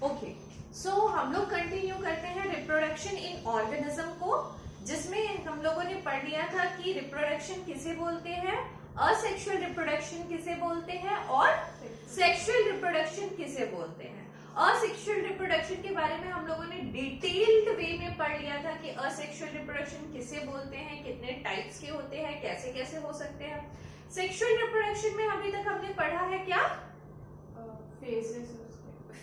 Okay, सो हम लोग continue करते हैं रिप्रोडक्शन इन ऑर्गेनिज्म को, जिसमें हम लोगों ने पढ़ लिया था कि रिप्रोडक्शन किसे बोलते हैं, असेक्सुअल रिप्रोडक्शन किसे बोलते हैं और सेक्सुअल रिप्रोडक्शन किसे बोलते हैं। असेक्सुअल रिप्रोडक्शन के बारे में हम लोगों ने डिटेल्ड वे में पढ़ लिया था कि असेक्सुअल रिप्रोडक्शन किसे बोलते हैं, कितने टाइप्स के होते हैं, कैसे कैसे हो सकते हैं। सेक्सुअल रिप्रोडक्शन में अभी तक हमने पढ़ा है क्या,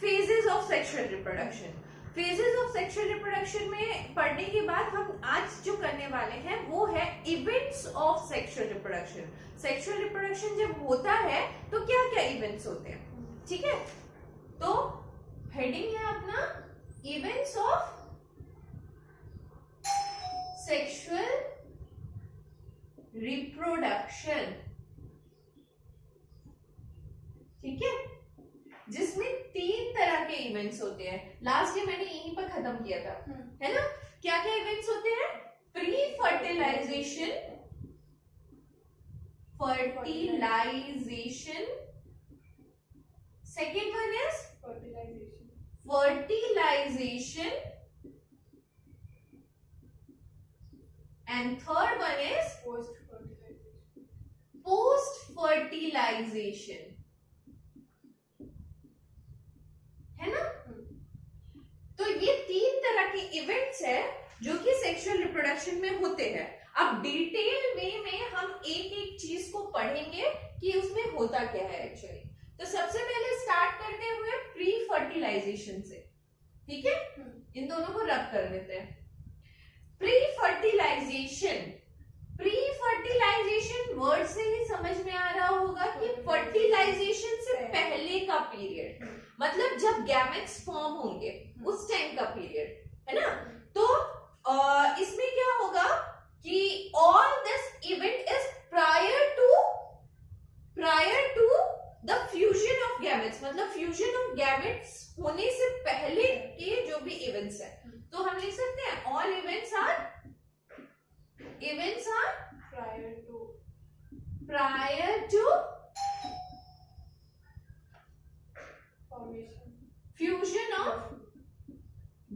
phases of sexual reproduction. Phases of sexual reproduction में पढ़ने के बाद हम आज जो करने वाले हैं वो है events of sexual reproduction. Sexual reproduction जब होता है तो क्या क्या इवेंट्स होते हैं, ठीक है। तो हेडिंग है अपना इवेंट्स ऑफ सेक्सुअल रिप्रोडक्शन, ठीक है, जिसमें 3 तरह के इवेंट्स होते हैं। लास्ट डे मैंने यहीं पर खत्म किया था, है ना। क्या क्या इवेंट्स होते हैं, pre fertilization, second one is fertilization and third one is post fertilization, है ना। तो ये 3 तरह के इवेंट्स है जो कि सेक्सुअल रिप्रोडक्शन में होते हैं। अब डिटेल वे में हम एक एक चीज को पढ़ेंगे कि उसमें होता क्या है एक्चुअली। तो सबसे पहले स्टार्ट करते हुए प्री फर्टिलाइजेशन से, ठीक है, इन दोनों को रब कर लेते हैं। Pre fertilization, pre fertilization word से ही समझ में आ रहा होगा कि फर्टिलाइजेशन से पहले का पीरियड, मतलब जब गैमेट्स फॉर्म होंगे उस टाइम का पीरियड, है ना। तो इसमें क्या होगा कि all this event is prior to the fusion of gametes, मतलब फ्यूजन ऑफ गैमेट्स होने से पहले के जो भी इवेंट्स है। तो हम लिख सकते हैं all events are prior to fusion of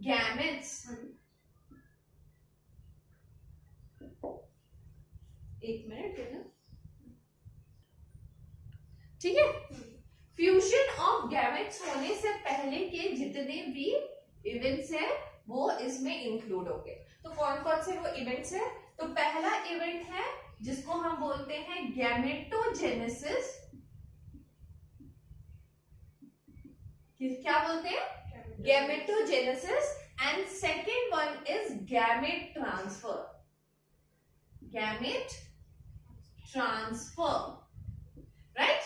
gametes। एक मिनट है ना, ठीक है। फ्यूजन ऑफ गैमेट्स होने से पहले के जितने भी इवेंट्स हैं वो इसमें इंक्लूड हो गए। तो कौन कौन से वो इवेंट्स हैं, तो पहला इवेंट है जिसको हम बोलते हैं गैमेटोजेनेसिस। क्या बोलते हैं, gametogenesis. And second one is gamete transfer, gamete transfer, right.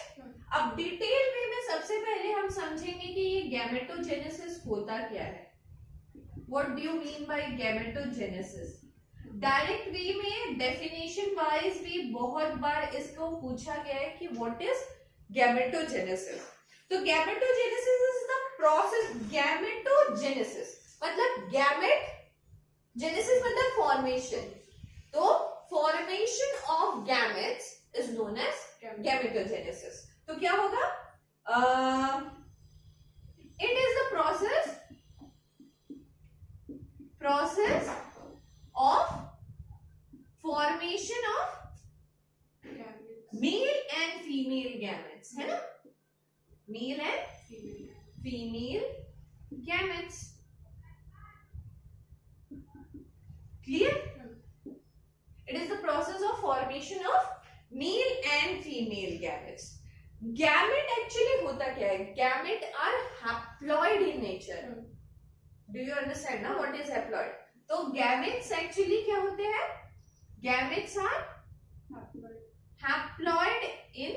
अब डिटेल में सबसे पहले हम समझेंगे कि ये गैमेटोजेनेसिस होता क्या है। What do you mean by gametogenesis. Direct way में डेफिनेशन वाइज भी बहुत बार इसको पूछा गया है कि व्हाट इज गैमेटोजेनेसिस। तो gametogenesis is the process, gametogenesis मतलब गैमेट, जेनेसिस मतलब फॉर्मेशन, तो formation of gametes is known as gametogenesis. तो क्या होगा, it is the process of formation of male and female gametes, है ना, male and female gametes, clear। it is the process of formation of male and female gametes। gamete actually होता क्या है, gamete are haploid in nature। do you understand now what is haploid। तो gametes actually क्या होते हैं, gametes are haploid in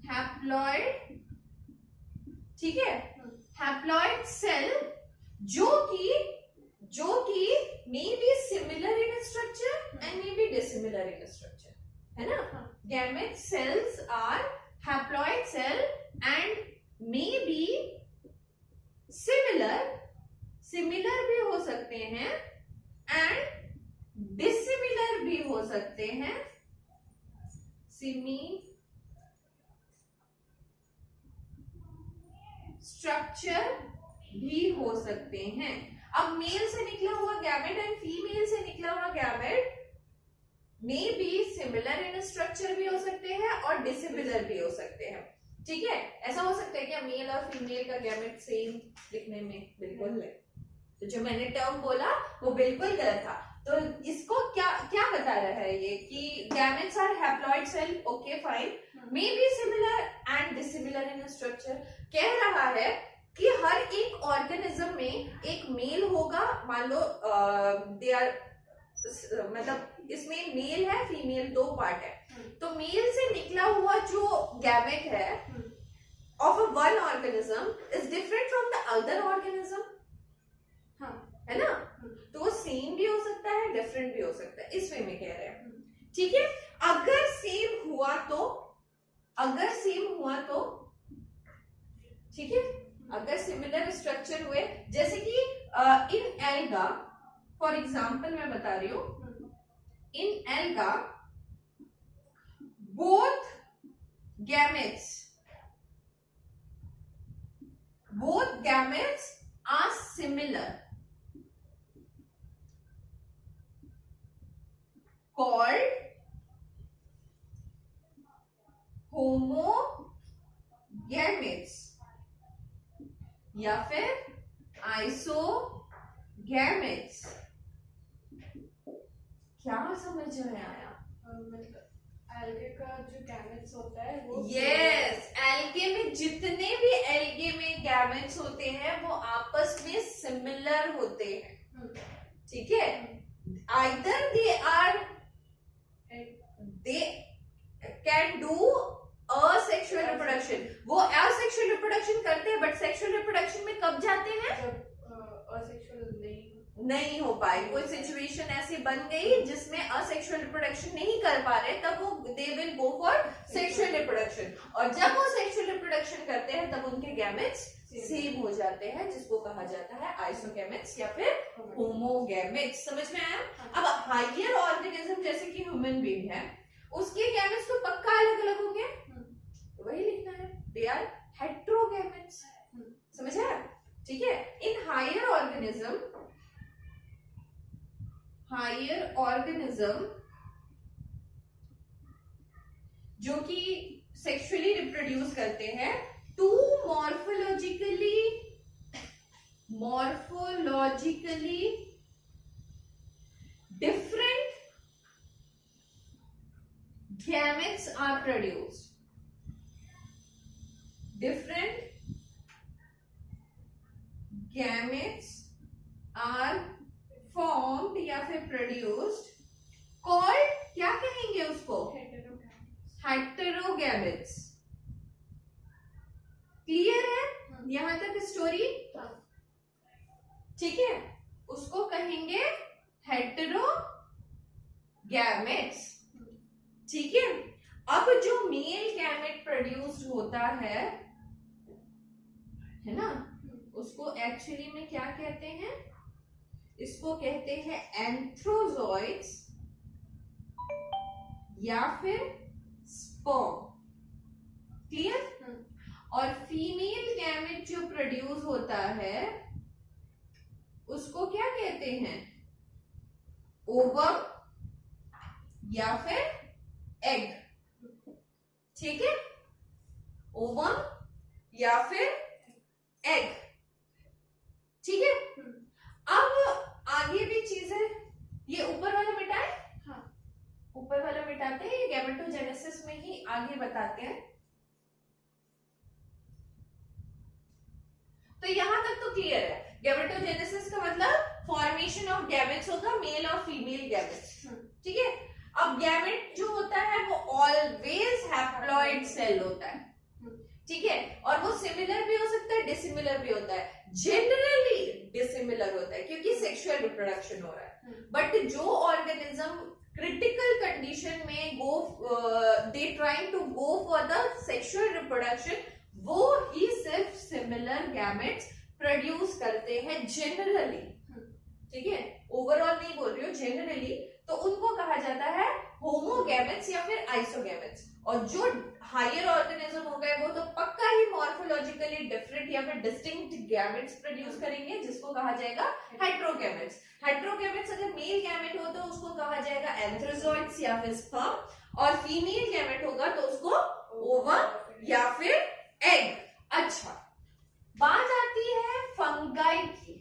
haploid, ठीक है, haploid cell जो कि may be similar in structure and may be dissimilar in structure, है ना। Gamete cells are haploid cell and may be similar भी हो सकते हैं एंड डिसिमिलर भी हो सकते हैं, स्ट्रक्चर भी हो सकते हैं। अब मेल से निकला हुआ गैमेट एंड फीमेल से निकला हुआ gamete may be similar in structure भी हो सकते हैं और डिसिमिलर भी हो सकते हैं। ठीक है, ऐसा हो सकता है कि मेल और फीमेल का गैमेट सेम दिखने में बिल्कुल है। तो जो मैंने टर्म बोला वो बिल्कुल गलत था। तो इसको क्या क्या बता रहा है ये कि gametes are haploid cell, okay fine, may be similar and dissimilar in structure. कह रहा है कि हर एक ऑर्गेनिज्म में एक मेल होगा, मान लो दे आर मतलब इसमें मेल है फीमेल, दो पार्ट है, तो मेल से निकला हुआ जो गैमेट है of a one organism is different from the other organism, है ना? तो वो सेम भी हो सकता है, डिफरेंट भी हो सकता है, इस वे में कह रहे हैं। ठीक है, अगर सेम हुआ तो, अगर सेम हुआ तो, ठीक है, अगर सिमिलर स्ट्रक्चर हुए, जैसे कि इन एल्गा, फॉर एग्जाम्पल मैं बता रही हूं, इन alga both gametes are similar, called homogametes या फिर आइसोगैमेट्स। क्या समझ में आया? मतलब एल्गे का जो गैमेट्स होता है वो, यस, एल्गे में जितने भी एल्गे में गैमेट्स होते हैं वो आपस में सिमिलर होते हैं। ठीक है, either they can do asexual reproduction, वो असेक्सुअल रिप्रोडक्शन करते हैं, बट सेक्सुअल रिप्रोडक्शन में कब जाते हैं? जब असेक्सुअल नहीं हो पाए, कोई सिचुएशन ऐसी बन गई जिसमें असेक्सुअल रिप्रोडक्शन नहीं कर पा रहे, तब वो they will go for sexual reproduction, और जब वो सेक्सुअल रिप्रोडक्शन करते हैं तब उनके गैमेट्स सेम हो जाते हैं, जिसको कहा जाता है आइसोगैमेट्स या फिर होमोगैमेट्स। समझ में आया? अब हायर ऑर्गेनिज्म जैसे कि ह्यूमन बीइंग है, उसके गैमेट्स तो पक्का अलग अलग होंगे, वही लिखना है, दे आर हेटेरोगैमेट्स। समझ आया? ठीक है, इन हायर ऑर्गेनिज्म जो कि सेक्सुअली रिप्रोड्यूस करते हैं, two morphologically different gametes are produced. Different gametes are formed या फिर produced, called, क्या कहेंगे उसको? हेटेरोगैमेट्स। क्लियर है यहां तक स्टोरी? ठीक है, उसको कहेंगे हेटेरोगैमेट्स। ठीक है, अब जो मेल गैमेट प्रोड्यूस्ड होता है ना, उसको एक्चुअली में क्या कहते हैं? इसको कहते हैं एंथ्रोजॉइड्स या फिर स्पर्म। क्लियर? और फीमेल गैमेट जो प्रोड्यूस होता है उसको क्या कहते हैं? ओवम या फिर एग। ठीक है, ओवम या फिर एग। ठीक है, अब आगे भी चीजें, ये ऊपर वाला मिटाए, हाँ ऊपर वाला मिटाते हैं, ये गैमेटोजेनेसिस में ही आगे बताते हैं। तो यहां तक तो क्लियर है, गैमेटोजेनेसिस का मतलब फॉर्मेशन ऑफ गैमेट्स होगा, मेल और फीमेल गैमेट्स। ठीक है, अब गैमेट जो होता है वो ऑलवेज हैप्लॉइड सेल होता है। ठीक है, और वो सिमिलर भी हो सकता है, डिसिमिलर भी होता है, जनरली डिसिमिलर होता है क्योंकि सेक्सुअल रिप्रोडक्शन हो रहा है। बट जो ऑर्गेनिज्म क्रिटिकल कंडीशन में they trying to go for the sexual reproduction, वो ही सिर्फ सिमिलर गैमेट्स प्रोड्यूस करते हैं जनरली। ठीक है, ओवरऑल नहीं बोल रही हूँ, जनरली, तो उनको कहा जाता है होमोगैमेट्स या फिर आइसोगैमेट्स। और जो हायर ऑर्गेनिज्म होगा वो तो पक्का ही मॉर्फोलॉजिकली डिफरेंट या फिर डिस्टिंक्ट गैमेट्स प्रोड्यूस करेंगे, जिसको कहा जाएगा हेट्रोगैमेट्स। हेट्रोगैमेट्स अगर मेल गैमेट हो तो उसको कहा जाएगा एंथ्रोजॉइड्स या फिर स्पर्म, और फीमेल गैमेट होगा तो उसको ओवम या फिर एग। अच्छा, बात आती है फंगाई की,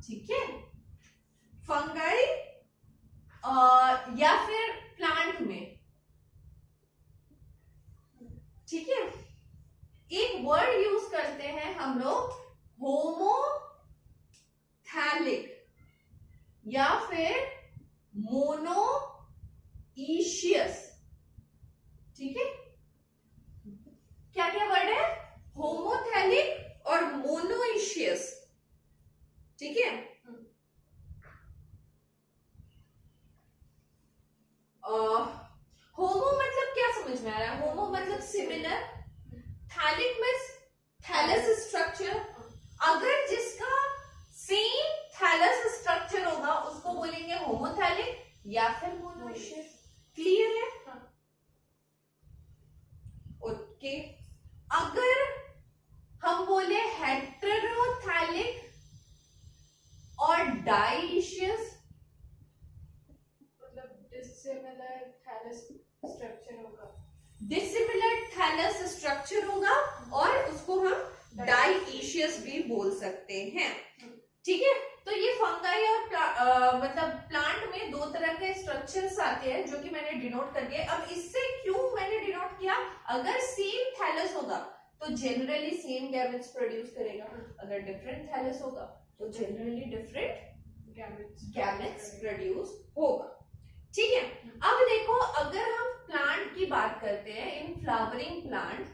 ठीक है। फंगाई या फिर प्लांट में, ठीक है, एक वर्ड यूज करते हैं हम लोग होमोथैलिक या फिर मोनोइशियस, ठीक है। क्या क्या वर्ड है? होमोथैलिक और मोनोइशियस, ठीक है। होमो मतलब क्या समझ में आ रहा है? होमो मतलब similar, thallic means thallus structure. अगर जिसका सेम थैलस स्ट्रक्चर होगा उसको बोलेंगे होमोथैलिक या फिर मोनोइशियस। क्लियर है? ओके। अगर हम बोले हेटेरोथैलिक और डाइशियस, मतलब डिसिमिलर थैलस स्ट्रक्चर होगा, डिसिमिलर थैलस स्ट्रक्चर होगा, और उसको हम डाइशियस भी बोल सकते हैं, ठीक है। तो ये फंगाई और मतलब प्लांट में दो तरह के स्ट्रक्चर्स आते हैं जो कि मैंने डिनोट कर दिए। अब इससे क्यों मैंने डिनोट किया? अगर सेम थैलस होगा तो जनरली सेम गैमेट्स प्रोड्यूस करेगा, अगर डिफरेंट थैलस होगा तो जनरली डिफरेंट गैमेट्स प्रोड्यूस होगा, ठीक है। अब देखो, अगर हम प्लांट की बात करते हैं, इन फ्लावरिंग प्लांट,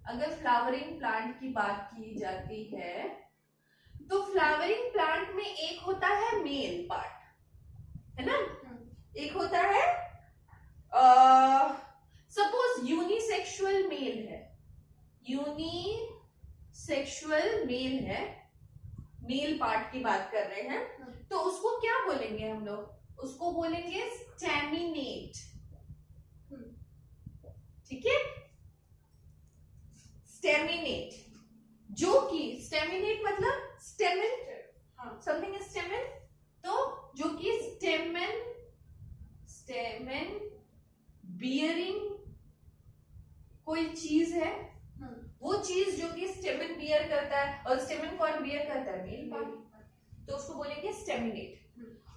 अगर फ्लावरिंग प्लांट की बात की जाती है तो फ्लावरिंग प्लांट में एक होता है मेल पार्ट, है ना, एक होता है सपोज यूनिसेक्सुअल मेल है, यूनिसेक्सुअल मेल है, मेल पार्ट की बात कर रहे हैं, तो उसको क्या बोलेंगे हम लोग? उसको बोलेंगे स्टेमिनेट, ठीक है, स्टेमिनेट। जो कि स्टेमिनेट मतलब स्टेमन, समथिंग इज स्टेमन, तो जो कि स्टेमन बियरिंग कोई चीज है, वो चीज जो कि स्टेमन बियर करता है, और स्टेमन कौन बियर करता है? मेल पार्ट, तो उसको बोलेंगे स्टेमिनेट।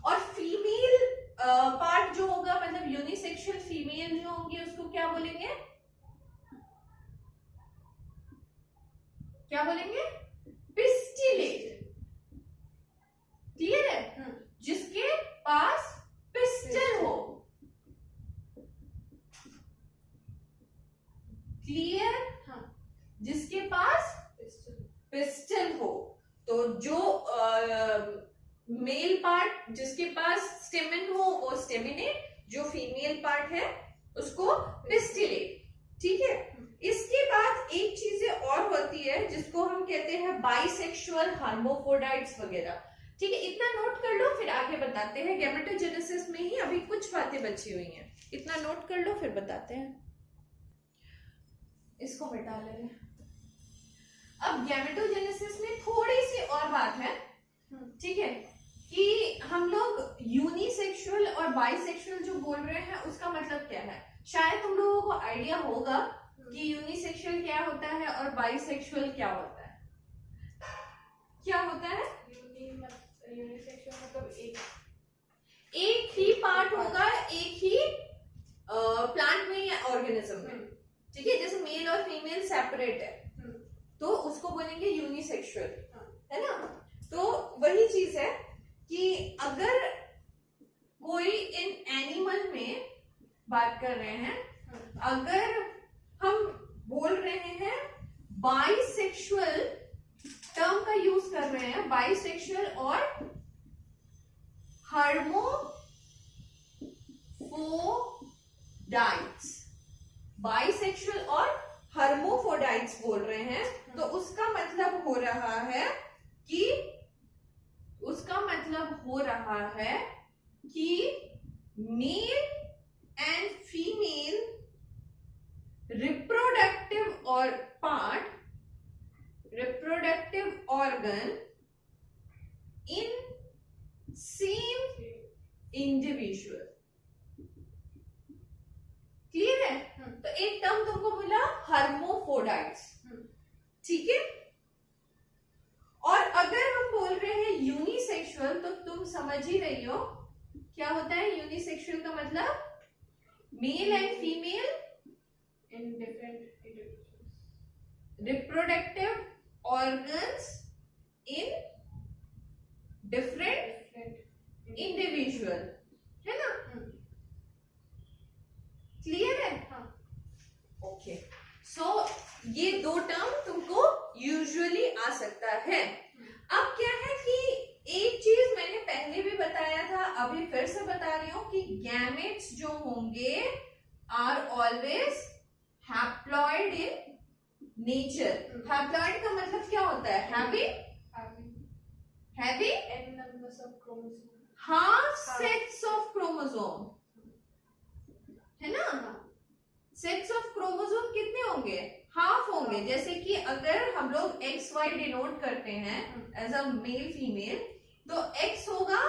और फीमेल पार्ट जो होगा, मतलब यूनिसेक्सुअल फीमेल जो होंगी, उसको क्या बोलेंगे? क्या बोलेंगे? पिस्टिलेट। क्लियर है? जिसके पास पिस्टल हो, क्लियर? जिसके पास पिस्टल हो, तो जो मेल पार्ट जिसके पास स्टेमन हो वो स्टेमिनेट, जो फीमेल पार्ट है उसको पिस्टिलेट, ठीक है। इसके बाद एक चीजें और होती है जिसको हम कहते हैं बाइसेक्सुअल हर्माफ्रोडाइट्स वगैरह, ठीक है। इतना नोट कर लो, फिर आगे बताते हैं। गैमेटोजेनेसिस में ही अभी कुछ बातें बची हुई हैं, इतना नोट कर लो फिर बताते हैं। इसको मिटा ले रहे। अब गैमेटोजेनेसिस में थोड़ी सी और बात है, ठीक है, कि हम लोग यूनिसेक्सुअल और बाइसेक्सुअल जो बोल रहे हैं उसका मतलब क्या है। शायद तुम लोगों को आइडिया होगा कि यूनिसेक्सुअल क्या होता है और बाइसेक्सुअल क्या होता है। क्या होता है? यूनिसेक्सुअल मतलब एक ही पार्ट होगा, एक ही प्लांट में या ऑर्गेनिज्म में, ठीक है। जैसे मेल और फीमेल सेपरेट है तो उसको बोलेंगे यूनिसेक्सुअल, है ना। तो वही चीज है कि अगर कोई इन एनिमल में बात कर रहे हैं, अगर हम बोल रहे हैं बाइसेक्सुअल टर्म का यूज कर रहे हैं, बाइसेक्सुअल और हर्मोफोडाइट्स, बाइसेक्सुअल और हर्मोफोडाइट्स बोल रहे हैं, तो उसका मतलब हो रहा है कि मेल एंड फीमेल रिप्रोडक्टिव और part, reproductive organ in same individual. Clear है? तो एक टर्म तुमको मिला हर्मोफोडाइट्स, ठीक है। और अगर हम बोल रहे हैं यूनिसेक्सुअल, तो तुम समझ ही रही हो क्या होता है यूनिसेक्सुअल का मतलब, male and female in different individuals. Reproductive organs in different Different individual, है ना? क्लियर है? हाँ। ओके, सो ये दो टर्म तुमको यूजुअली आ सकता है। अब क्या है कि एक चीज मैंने पहले भी बताया था, अभी फिर से बता रही हूं कि गैमेट्स जो होंगे are always haploid in nature. Haploid का मतलब क्या होता है? Having n numbers of chromosomes. Half sets of chromosome, है ना? सेट्स ऑफ क्रोमोसोम कितने होंगे? हाफ होंगे। जैसे कि अगर हम लोग एक्स वाई डिनोट करते हैं एज अ मेल फीमेल, तो एक्स होगा,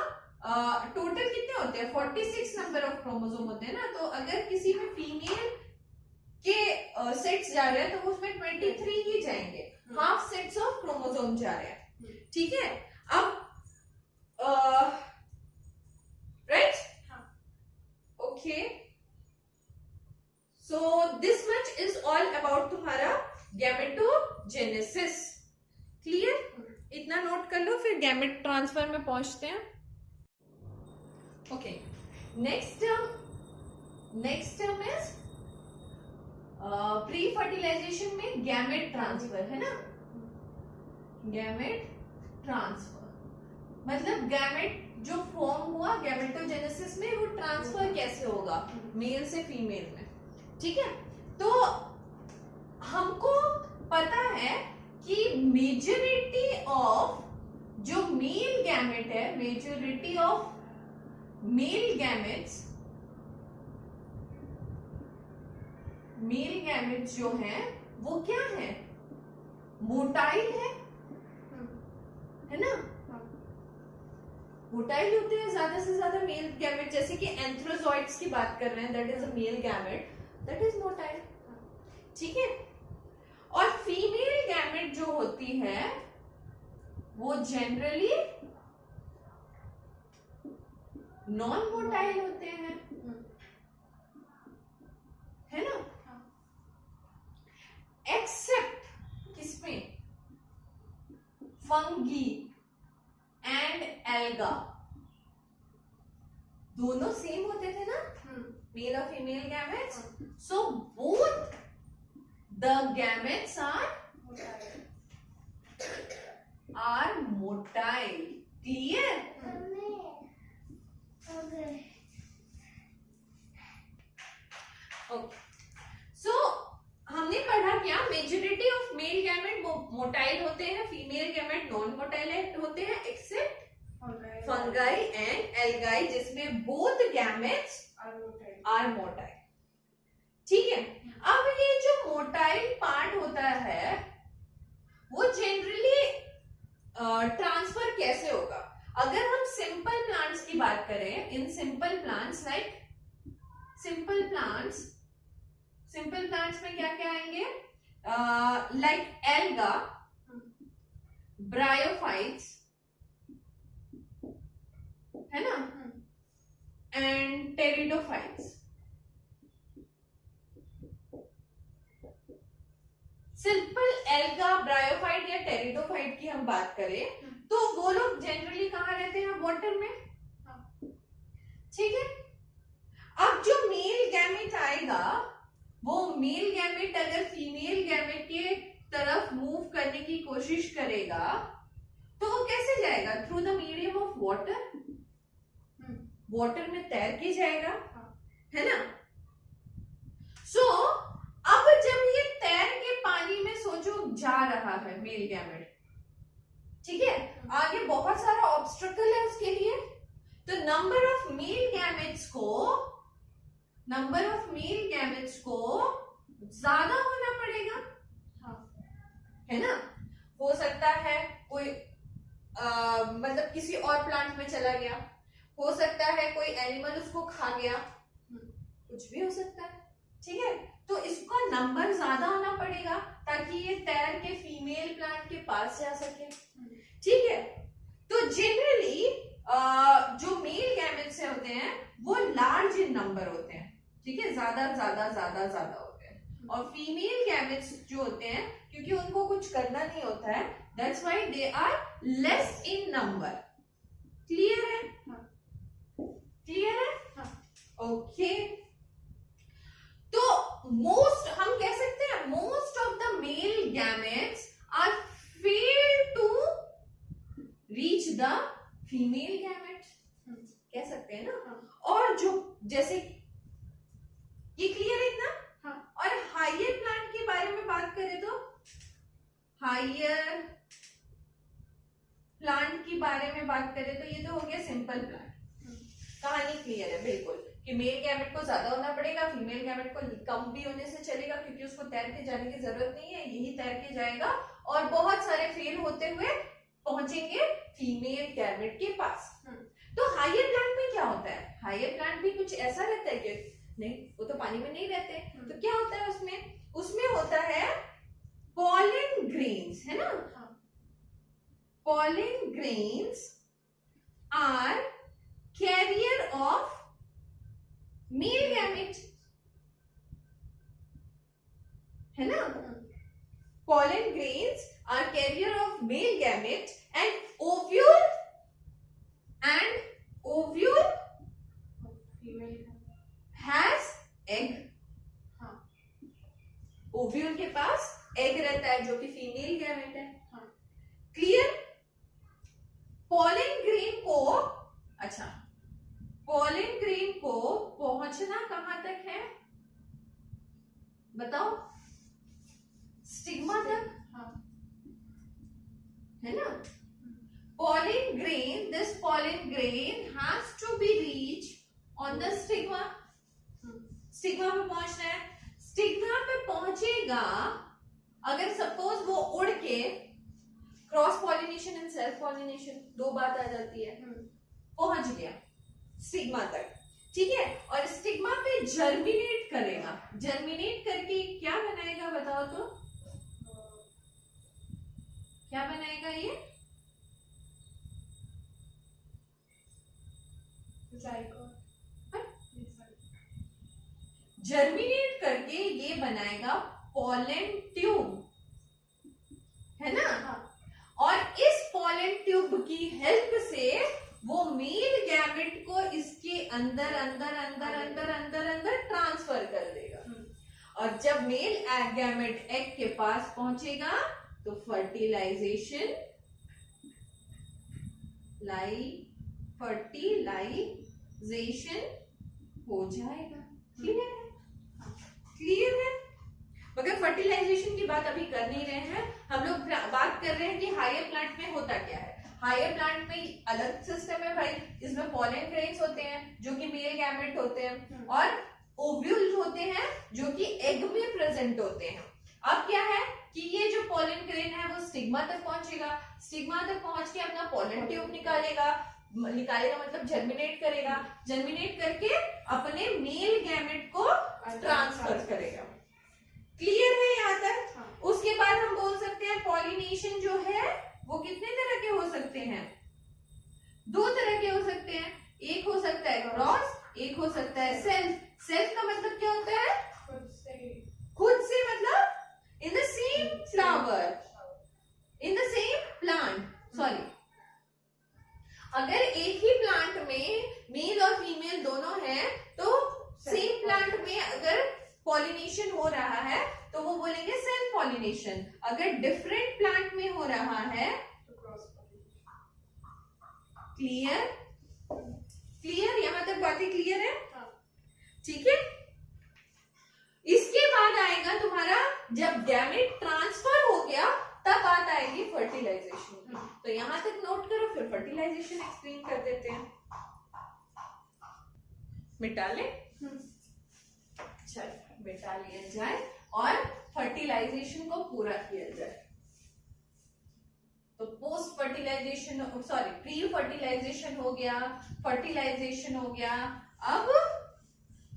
टोटल कितने होते हैं? 46 नंबर ऑफ क्रोमोसोम होते हैं ना। तो अगर किसी में फीमेल के सेट्स जा रहे हैं तो उसमें 23 ही जाएंगे, हाफ सेट्स ऑफ क्रोमोसोम जा रहे हैं, ठीक है। अब right, okay, so this much is all about तुम्हारा गैमेटोजेनेसिस। क्लियर? इतना नोट कर लो, फिर गैमेट ट्रांसफर में पहुंचते हैं। Okay, next term is pre fertilization में गैमेट ट्रांसफर, है ना? गैमेट ट्रांसफर मतलब गैमेट जो फॉर्म हुआ गैमेटोजेनेसिस में, वो ट्रांसफर कैसे होगा मेल से फीमेल में, ठीक है। तो हमको पता है कि मेजॉरिटी ऑफ जो मेल गैमेट है, मेजॉरिटी ऑफ मेल गैमेट्स जो हैं वो क्या है? मोटाइल है ना? मोटाइल होते हैं ज्यादा से ज्यादा मेल गैमेट। जैसे कि एंथ्रोजॉइड्स की बात कर रहे हैं, that is a male gamete, that is motile, ठीक है। और फीमेल गैमेट जो होती है वो जनरली नॉन मोटाइल होते हैं, है ना? एक्सेप्ट किसमें? फंगी एंड एल्गा, दोनों सेम होते थे ना, मेल और female gametes. So both the gametes are motile. Clear? Okay, so हमने पढ़ा क्या? Majority of male gamete motile होते हैं, फीमेल गैमेट नॉन मोटाइल होते हैं, एक्सेप्ट फंगाई एंड एल्गाई, जिसमें बोथ गैमेट्स आर मोटाइल, ठीक है। अब ये जो मोटाइल पार्ट होता है वो जनरली ट्रांसफर कैसे होगा? अगर हम सिंपल प्लांट्स की बात करें, in simple plants like simple plants में क्या क्या आएंगे? लाइक एल्गा, ब्रायोफाइट्स, है ना, and pteridophytes. Simple alga, bryophyte या टेरिडोफाइट की हम बात करें तो वो लोग जनरली कहाँ रहते हैं? वाटर में, ठीक है। अब जो मेल गैमेट आएगा, वो मेल गैमेट अगर फीमेल गैमेट के तरफ मूव करने की कोशिश करेगा तो वो कैसे जाएगा? Through the medium of water, water में तैर के जाएगा, है ना? सो अब जब ये तैर के पानी में सोचो जा रहा है मेल गैमेट, ठीक है, आगे बहुत सारा ऑब्स्ट्रकल है उसके लिए, तो नंबर ऑफ मेल ज्यादा होना पड़ेगा, है ना। हो सकता है कोई मतलब किसी और प्लांट में चला गया, हो सकता है कोई एनिमल उसको खा गया, कुछ भी हो सकता है, ठीक है। तो इसका नंबर ज्यादा होना पड़ेगा ताकि ये तैर के फीमेल प्लांट के पास जा सके, ठीक है। तो जनरली जो मेल गैमेट्स होते हैं वो लार्ज इन नंबर होते हैं, ठीक है, ज्यादा ज्यादा ज्यादा ज्यादा होते हैं। और फीमेल गैमेट्स जो होते हैं, क्योंकि उनको कुछ करना नहीं होता है, that's why they are less in number. Clear है? क्लियर है? ओके। तो मोस्ट, हम कह सकते हैं most of the male gametes are fail to reach the female gametes, कह सकते हैं ना। और जो जैसे ये क्लियर है इतना? और हायर प्लांट के बारे में बात करें तो हायर प्लांट के बारे में बात करें तो ये तो हो गया सिंपल प्लांट, कहानी क्लियर है बिल्कुल कि मेल गैमेट को ज्यादा होना पड़ेगा, फीमेल गैमेट को कम भी होने से चलेगा, क्योंकि उसको तैर के जाने की जरूरत नहीं है, यही तैर के जाएगा और बहुत सारे फेल होते हुए पहुंचेंगे फीमेल गैमेट के पास। तो हायर प्लांट में क्या होता है? हायर प्लांट भी कुछ ऐसा रहता है कि नहीं, वो तो पानी में नहीं रहते, तो क्या होता है उसमें? उसमें होता है पॉलन ग्रेन्स, है ना। Pollen grains are carrier of male gamete, है ना। pollen grains are carrier of male gamete and ovule has egg। Ovule के पास एग रहता है जो कि फीमेल गैमेट है। क्लियर? पॉलन ग्रेन को, अच्छा, पॉलन ग्रेन को पहुंचना कहां तक है बताओ? स्टिग्मा तक, है ना। pollen grain, this pollen grain has to be reached on the stigma। Stigma पे पहुंचना है, स्टिग्मा पे पहुंचेगा अगर सपोज वो उड़ के, cross pollination and self pollination दो बात आ जाती है, पहुंच गया स्टिग्मा तक, ठीक है। और स्टिग्मा पे जर्मिनेट करेगा, जर्मिनेट करके क्या बनाएगा बताओ तो? क्या बनाएगा ये? जर्मिनेट करके ये बनाएगा पॉलन ट्यूब, है ना। और इस पॉलन ट्यूब की हेल्प से वो मेल गैमेट को इसके अंदर अंदर अंदर अंदर अंदर अंदर ट्रांसफर कर देगा। और जब मेल गैमेट एग के पास पहुंचेगा तो फर्टिलाइजेशन हो जाएगा। क्लियर है? क्लियर है? मगर फर्टिलाइजेशन की बात अभी कर नहीं रहे हैं, हम लोग बात कर रहे हैं कि हायर प्लांट में होता क्या है। हायर प्लांट में अलग सिस्टम है भाई, इसमें पॉलन ग्रेन्स होते हैं जो कि मेल गैमेट होते हैं और ओव्यूल्स होते हैं जो कि एग में प्रेजेंट होते हैं। अब क्या है कि ये जो पॉलन ग्रेन है वो स्टिग्मा तक पहुंचेगा, स्टिग्मा तक पहुंच के अपना पॉलन ट्यूब निकालेगा मतलब जर्मिनेट करेगा, जर्मिनेट करके अपने मेल गैमेट को ट्रांसफर करेगा। क्लियर है यहाँ तक? उसके बाद हम बोल सकते हैं पॉलिनेशन जो है वो कितने तरह के हो सकते हैं? दो तरह के हो सकते हैं, एक हो सकता है क्रॉस, एक हो सकता है सेल्फ। सेल्फ का मतलब क्या होता है? खुद से, मतलब in the same flower, in the same plant, sorry. अगर एक ही प्लांट में मेल और फीमेल दोनों हैं तो सेम प्लांट में अगर पॉलिनेशन हो रहा है तो वो बोलेंगे सेल्फ पॉलिनेशन। अगर डिफरेंट प्लांट में हो रहा है तो क्रॉस पॉलिनेशन। क्लियर? क्लियर? यहां तक बातें क्लियर है? ठीक है। इसके बाद आएगा तुम्हारा, जब गैमेट ट्रांसफर हो गया तब बात आएगी फर्टिलाइजेशन की। तो यहां तक नोट करो, फिर फर्टिलाइजेशन एक्सप्लेन कर देते हैं। मिटा ले, चल मिटा लिया जाए और फर्टिलाइजेशन को पूरा किया जाए। तो post fertilization, sorry pre fertilization हो गया, फर्टिलाइजेशन हो गया, अब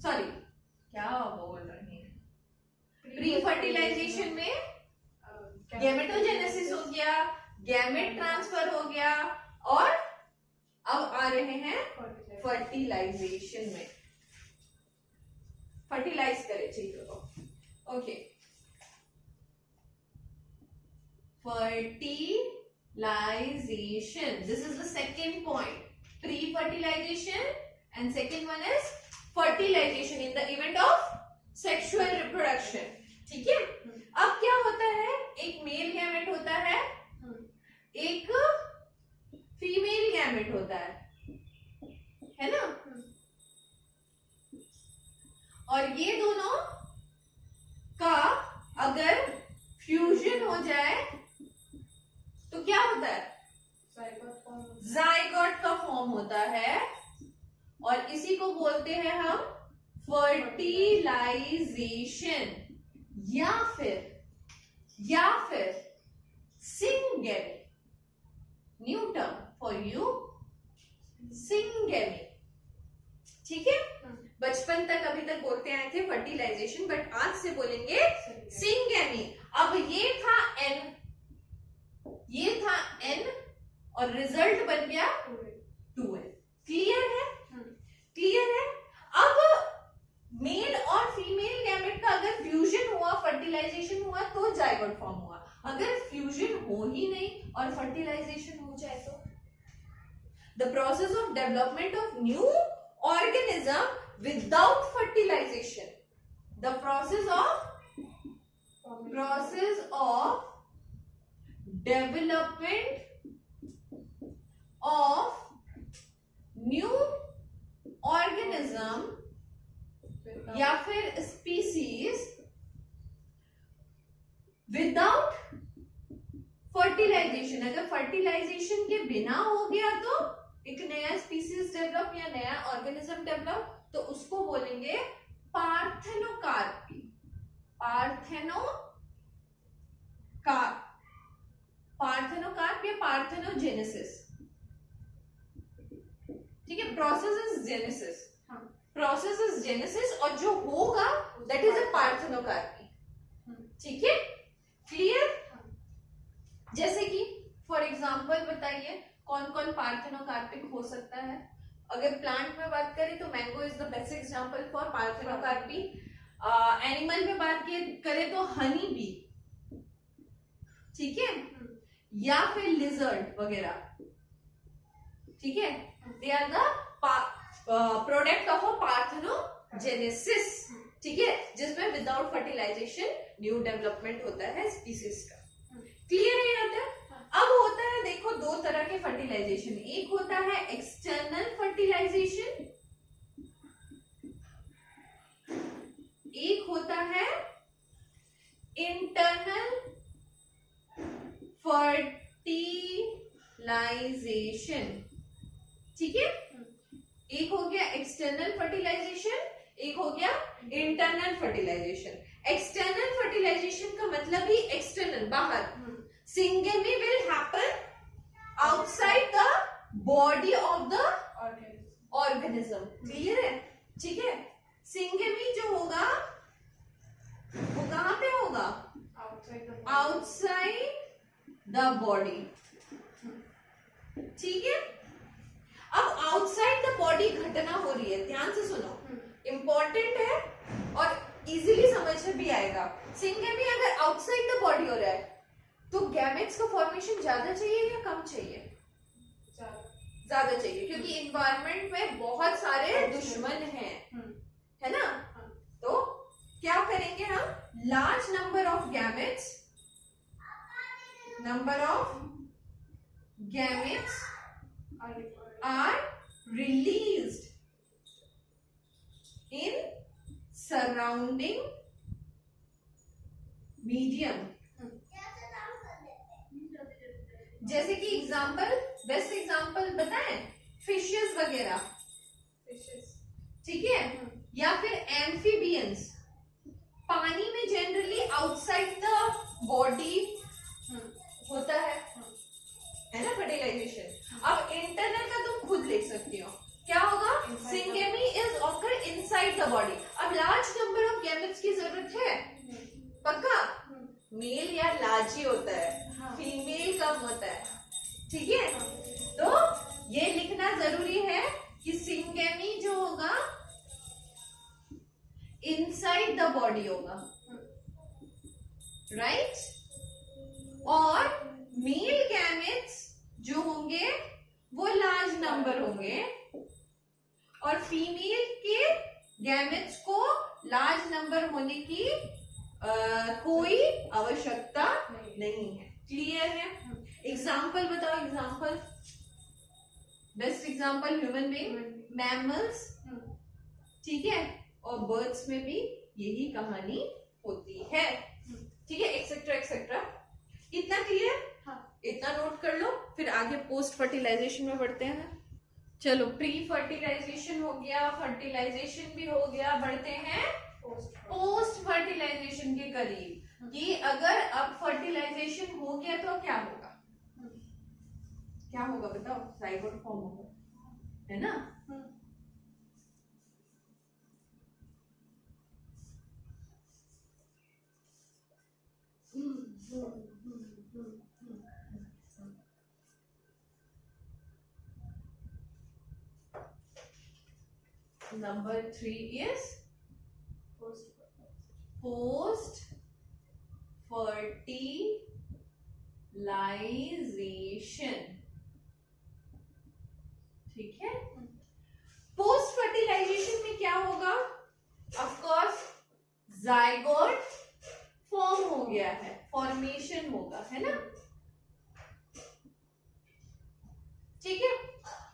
सॉरी क्या बोल रहे हैं, प्री फर्टिलाइजेशन में गैमेटोजेनेसिस हो गया, गैमेट ट्रांसफर हो गया, और अब आ रहे हैं फर्टिलाइजेशन में, फर्टिलाइज करे चीजों को। Okay, fertilization, this is the second point, pre-fertilization and second one is fertilization in the event of sexual reproduction। ठीक है, अब क्या होता है, एक मेल गैमेट होता है, एक फीमेल गैमेट होता है ना, और ये दोनों का अगर फ्यूजन हो जाए तो क्या होता है, जाइगोट का फॉर्म होता है, और इसी को बोलते हैं हम फर्टिलाइजेशन या फिर syngamy, new term for you, syngamy. ठीक है, बचपन तक अभी तक बोलते आए थे फर्टिलाइजेशन, बट आज से बोलेंगे सिंगेमी। अब ये था N और रिजल्ट बन गया 2N। क्लियर है? क्लियर है? अब मेल और फीमेल गैमेट का अगर फ्यूजन हुआ, फर्टिलाइजेशन हुआ तो जाइगोट फॉर्म हुआ। अगर फ्यूजन हो ही नहीं और फर्टिलाइजेशन हो जाए तो the process of development of new organism without fertilization, the process of development of new organism या फिर species without fertilization, अगर फर्टिलाइजेशन के बिना हो गया तो एक नया स्पीसीज डेवलप या नया ऑर्गेनिज्म डेवलप, तो उसको बोलेंगे पार्थेनोकार्पी, पार्थेनोकार्प या पार्थेनोजेनेसिस। ठीक है, प्रोसेस इज जेनेसिस, और जो होगा दैट इज अ पार्थेनोकार्पी। ठीक है, क्लियर? जैसे कि फॉर एग्जांपल बताइए कौन कौन पार्थेनोकार्पिक हो सकता है। अगर प्लांट में बात करें तो mango is the best example for parthenocarpy. Animal में बात करें तो हनी बी, ठीक है, या फिर लिजर्ड वगैरह। ठीक है, they are the product of a parthenogenesis. ठीक है, जिसमें विदाउट फर्टिलाइजेशन न्यू डेवलपमेंट होता है स्पीसीज का। क्लियर है यहाँ तक? अब होता है, देखो दो तरह के फर्टिलाइजेशन, एक होता है एक्सटर्नल फर्टिलाइजेशन, एक होता है इंटरनल फर्टिलाइजेशन। ठीक है, एक हो गया एक्सटर्नल फर्टिलाइजेशन, एक हो गया इंटरनल फर्टिलाइजेशन। एक्सटर्नल फर्टिलाइजेशन का मतलब ही एक्सटर्नल, बाहर। Syngamy will happen outside the body of the organism। Clear है? ठीक है, सिंगेमी जो होगा वो कहां पे होगा, आउटसाइड द बॉडी। ठीक है, अब आउटसाइड द बॉडी घटना हो रही है, ध्यान से सुनो, इंपॉर्टेंट है और इजीली समझ में भी आएगा। सिंगेमी अगर आउटसाइड द बॉडी हो रहा है तो गैमेट्स का फॉर्मेशन ज्यादा चाहिए या कम चाहिए? ज्यादा चाहिए, क्योंकि इन्वायरमेंट में बहुत सारे दुश्मन हैं, है ना। तो क्या करेंगे हम, large number of gametes are released in surrounding medium. जैसे कि एग्जाम्पल, बेस्ट एग्जाम्पल बताएं, फिशेस वगैरह, ठीक है, या फिर एम्फीबियंस। पानी में जनरली गैमेट्स की जरूरत है? पक्का? मेल या लार्ज ही होता है, फीमेल कम होता है, ठीक है? तो ये लिखना जरूरी है कि सिंगेमी जो होगा इनसाइड द बॉडी होगा, राइट? और मेल गैमेट्स जो होंगे वो लार्ज नंबर होंगे और फीमेल के गैमेट्स को लार्ज नंबर होने की कोई आवश्यकता नहीं है। क्लियर है? एग्जाम्पल बताओ, example, best example human being, mammals, ठीक है, और बर्ड्स में भी यही कहानी होती है, ठीक है, एक्सेट्रा एक्सेट्रा। इतना क्लियर? इतना नोट कर लो, फिर आगे पोस्ट फर्टिलाइजेशन में बढ़ते हैं। चलो, प्री फर्टिलाइजेशन हो गया, फर्टिलाइजेशन भी हो गया, बढ़ते हैं पोस्ट फर्टिलाइजेशन के करीब कि अगर अब फर्टिलाइजेशन हो गया तो क्या होगा? क्या होगा बताओ? जाइगोट फॉर्म होगा, है ना? Number 3 is post fertilization, ठीक है? पोस्ट फर्टिलाइजेशन में क्या होगा? ऑफ कोर्स जाइगोट फॉर्म हो गया है, फॉर्मेशन होगा, है ना? ठीक है,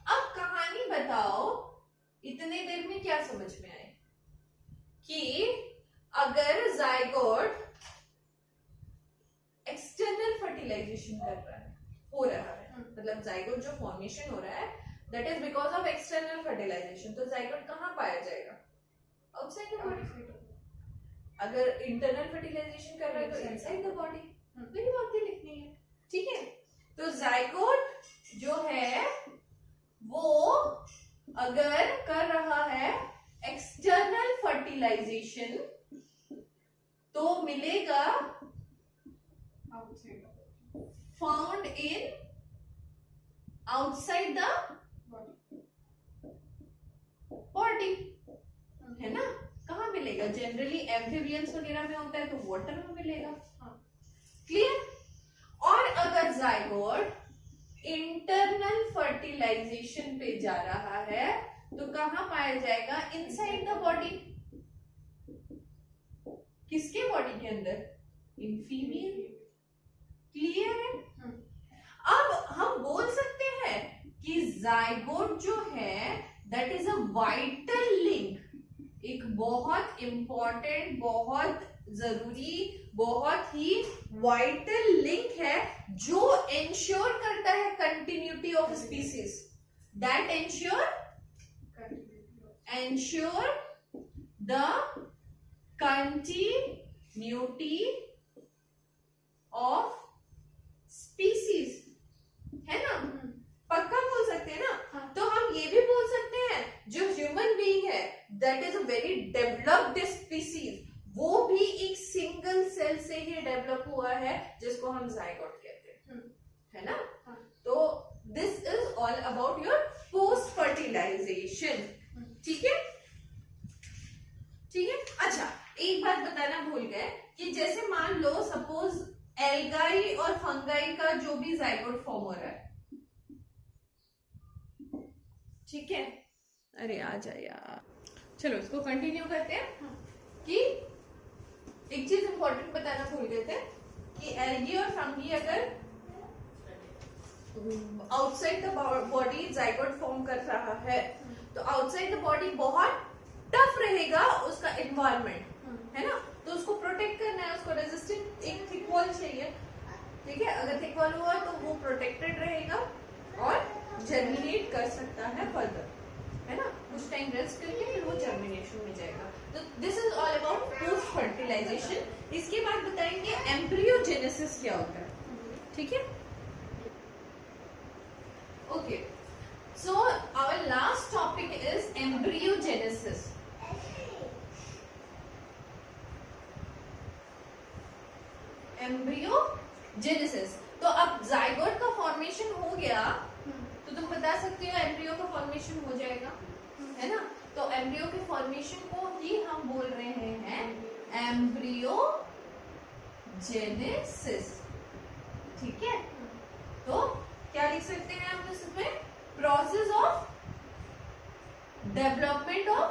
अब कहानी बताओ, इतने देर में क्या समझ में आए कि अगर जाइगोट एक्सटर्नल फर्टिलाइजेशन कर रहा है, हो रहा है, मतलब जाइगोट जो फॉर्मेशन हो रहा है that is because of external fertilization, तो जाइगोट कहाँ पाया जाएगा? Outside the body. अगर इंटरनल फर्टिलाइजेशन कर रहा है तो इनसाइड द बॉडी। मेरी बात ही लिखनी है, ठीक है? तो जाइगोट जो है वो अगर कर रहा है एक्सटर्नल फर्टिलाइजेशन तो मिलेगा found in outside the body, है ना? कहाँ मिलेगा? जनरली एम्फीबियंस वगैरह में होता है तो वाटर में मिलेगा। क्लियर? और अगर जाइगोट इंटरनल फर्टिलाइजेशन पे जा रहा है तो कहां पाया जाएगा? Inside the body. किसके बॉडी के अंदर? In female. क्लियर है? अब हम बोल सकते हैं कि जाइगोट जो है that is a vital link, एक बहुत इंपॉर्टेंट, बहुत जरूरी, बहुत ही वाइटल लिंक है जो इंश्योर करता है continuity of species, that ensure the continuity of species, है ना? पक्का बोल सकते हैं ना? तो हम ये भी बोल सकते हैं जो ह्यूमन बीइंग है that is a very developed species, वो भी एक सिंगल सेल से ही डेवलप हुआ है जिसको हम जाइगोट कहते हैं, है ना? तो this is all about your post fertilization, ठीक है? ठीक है। अच्छा, एक बात बताना भूल गए कि जैसे मान लो सपोज एल्गाई और फंगाई का जो भी जाइगोट फॉर्म हो रहा है, ठीक है? अरे आ जा यार, चलो इसको कंटिन्यू करते हैं कि एक चीज इंपॉर्टेंट बताना भूल गए थे कि एल्गी और फंगी अगर outside the body zygote form कर रहा है तो आउटसाइड द बॉडी बहुत टफ रहेगा उसका एनवायरनमेंट, है ना? तो उसको प्रोटेक्ट करना है, उसको रेजिस्टेंट एक थिक वॉल चाहिए, ठीक है? अगर थिक वॉल हुआ तो वो प्रोटेक्टेड रहेगा और जर्मिनेट कर सकता है फर्दर, है ना? कुछ टाइम रेस्ट करके फिर वो जर्मिनेशन में जाएगा। तो this is all about post fertilization. इसके बाद बताएंगे एम्ब्रियोजेनेसिस क्या होता है, ठीक है? Okay, so our last topic is embryogenesis. Embryogenesis. तो अब जाइगोट का फॉर्मेशन हो गया तो तुम बता सकते हो एम्ब्रियो का फॉर्मेशन हो जाएगा, है ना। तो एम्ब्रियो के फॉर्मेशन को ही हम बोल रहे हैं एम्ब्रियोजेनेसिस, ठीक है। तो क्या लिख सकते हैं हम इसमें, process of development of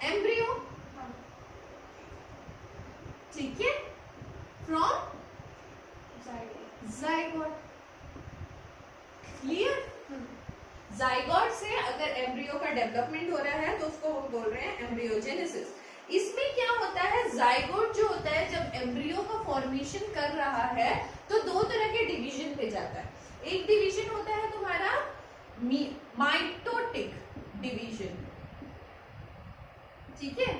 embryo, ठीक है, फ्रॉम जाइगोट। क्लियर। जाइगोट से अगर एम्ब्रियो का डेवलपमेंट हो रहा है तो उसको हम बोल रहे हैं एम्ब्रियोजेनेसिस। इसमें क्या होता है, जाइगोट जो होता है जब एम्ब्रियो का फॉर्मेशन कर रहा है तो दो तरह के डिवीजन पे जाता है। एक डिवीजन होता है तुम्हारा माइटोटिक डिवीजन, ठीक है,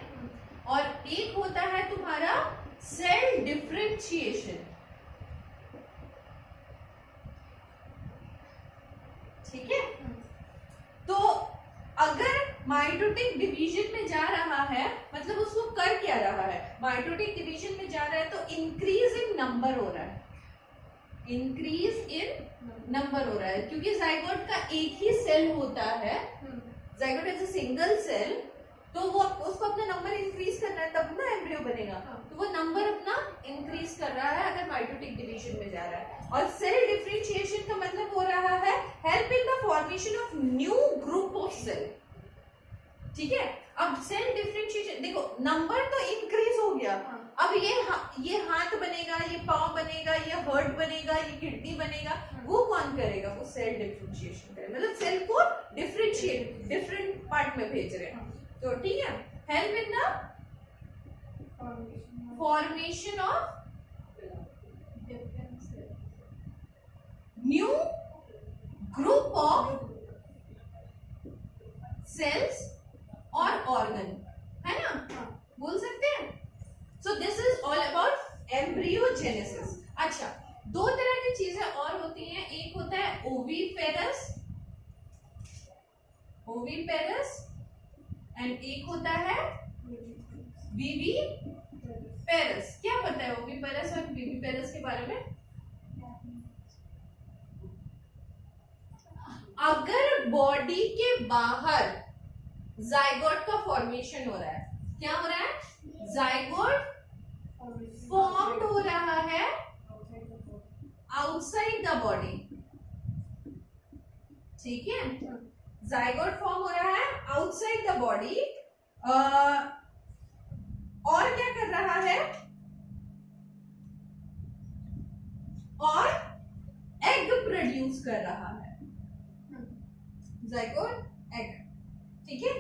और एक होता है तुम्हारा सेल डिफरेंशिएशन, ठीक है। तो अगर माइटोटिक डिवीजन में जा रहा है मतलब उसको कर क्या रहा है, माइटोटिक डिवीजन में जा रहा है तो इंक्रीज इन नंबर हो रहा है, इंक्रीज इन नंबर हो रहा है, क्योंकि जाइगोट का एक ही सेल होता है, zygote as a single cell, तो वो उसको अपना नंबर इंक्रीज करना है तब ना एम्ब्रियो बनेगा, तो वो नंबर अपना इंक्रीज कर रहा है अगर माइटोटिक डिवीजन में जा रहा है। और सेल डिफरेंशिएशन का मतलब हो रहा है help in the formation of new group of cell, ठीक है। अब सेल डिफरेंशिएशन देखो, नंबर तो इंक्रीज हो गया, अब ये हाथ बनेगा, ये पाँव बनेगा, ये हार्ट बनेगा, ये किडनी बनेगा, वो कौन करेगा, वो सेल डिफरेंशिएशन करेगा, मतलब सेल को डिफरेंशिएट डिफरेंट पार्ट में भेज रहे हैं, तो ठीक है। Help in the formation of new group of cells और ऑर्गन, है ना, बोल सकते हैं। So this is all about embryogenesis. अच्छा, दो तरह की चीजें और होती हैं, एक होता है ओविपेरस, ओविपेरस, एंड एक होता है विविपेरस। क्या पता है ओविपेरस और विविपेरस के बारे में? अगर बॉडी के बाहर जाइगोट का फॉर्मेशन हो रहा है, क्या हो रहा है, जाइगोट फॉर्म्ड हो रहा है आउटसाइड द बॉडी, ठीक है, जाइगोट फॉर्म हो रहा है आउटसाइड द बॉडी, और क्या कर रहा है, और एग प्रोड्यूस कर रहा है, जाइगोट एग, ठीक है।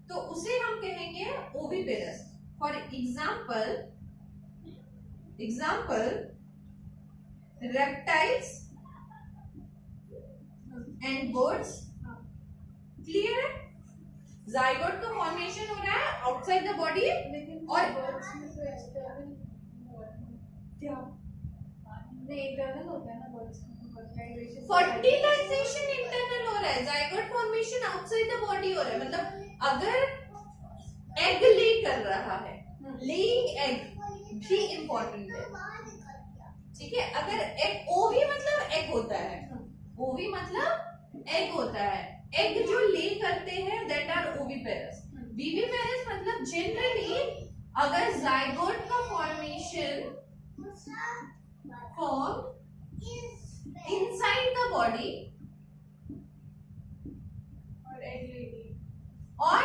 तो उसे हम कहेंगे oviparous. For example reptiles and birds. Clear है, जाइगोट का फॉर्मेशन हो रहा है आउटसाइड द बॉडी, और बर्ड्स में तो एक्सटर्नल क्या नहीं, इंटरनल होता है ना बर्ड्स में, फर्टिलाइजेशन इंटरनल हो रहा है, zygote formation outside the body हो रहा है, मतलब अगर एग ले कर रहा है, लेइंग एग भी इंपॉर्टेंट है, ठीक है। अगर एग, ओवी मतलब एग होता है, ओवी मतलब एग होता है, एग जो ले करते हैं दैट आर ओविपेरस। विविपेरस मतलब जनरली अगर जाइगोट का formation form inside the body और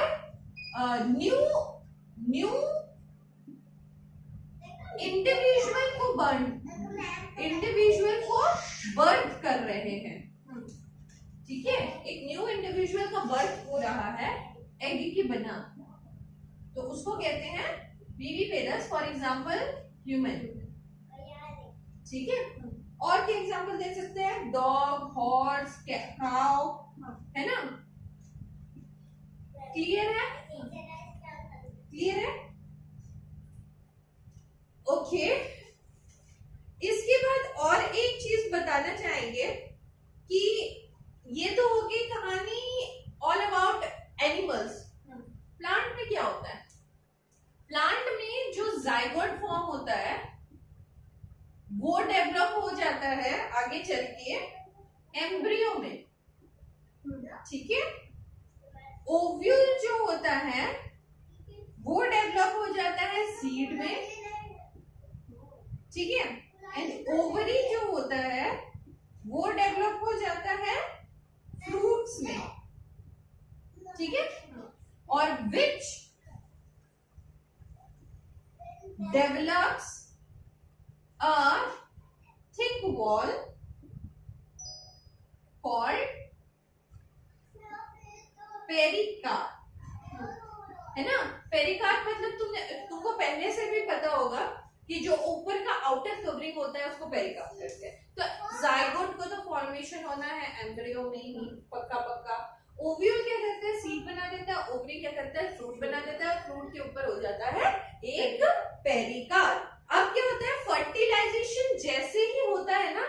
न्यू इंडिविजुअल को बर्थ कर रहे हैं, ठीक है, एक न्यू इंडिविजुअल का बर्थ हो रहा है एग की बना, तो उसको कहते हैं विविपेरस। फॉर एग्जांपल ह्यूमन, ठीक है। और क्या एग्जांपल दे सकते हैं, डॉग, हॉर्स, काउ, है ना। क्लियर है, क्लियर है, ओके। इसके बाद और एक चीज बताना चाहेंगे कि ये तो हो गई कहानी ऑल अबाउट एनिमल्स। प्लांट में क्या होता है, प्लांट में जो जाइगोट फॉर्म होता है वो डेवलप हो जाता है आगे चल के एम्ब्रियो में, ठीक है। ओव्यूल जो होता है वो डेवलप हो जाता है सीड में, ठीक है। एंड ओवरी जो होता है वो डेवलप हो जाता है फ्रूट्स में, ठीक है। और which develops a thick wall called पेरिकार्ड, है ना। पेरिकार्ड मतलब तुमको पहले से भी पता होगा कि जो ऊपर का आउटर कवरिंग होता है उसको पेरिकार्ड कहते हैं। तो जाइगोट को तो फॉर्मेशन होना है एम्ब्रियो में ही पक्का पक्का। ओव्यूल क्या करता है, सीड बना देता है। ओवरी क्या करता है, फ्रूट बना देता है। फ्रूट के ऊपर हो जाता है एक पेरिकार्ड। अब क्या होता है, फर्टिलाइजेशन जैसे ही होता है ना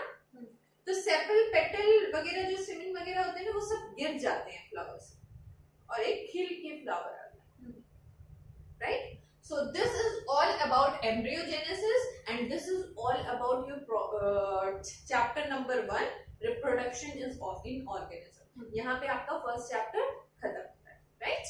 तो सेपल पेटल वगैरह जो सिमिन वगैरह होते हैं ना वो सब गिर जाते हैं फ्लावर से और एक खिल के फ्लावर आता है, right. So this is all about embryogenesis and this is all about your chapter number 1 reproduction is in organism। यहाँ पे आपका फर्स्ट चैप्टर खत्म होता है, राइट।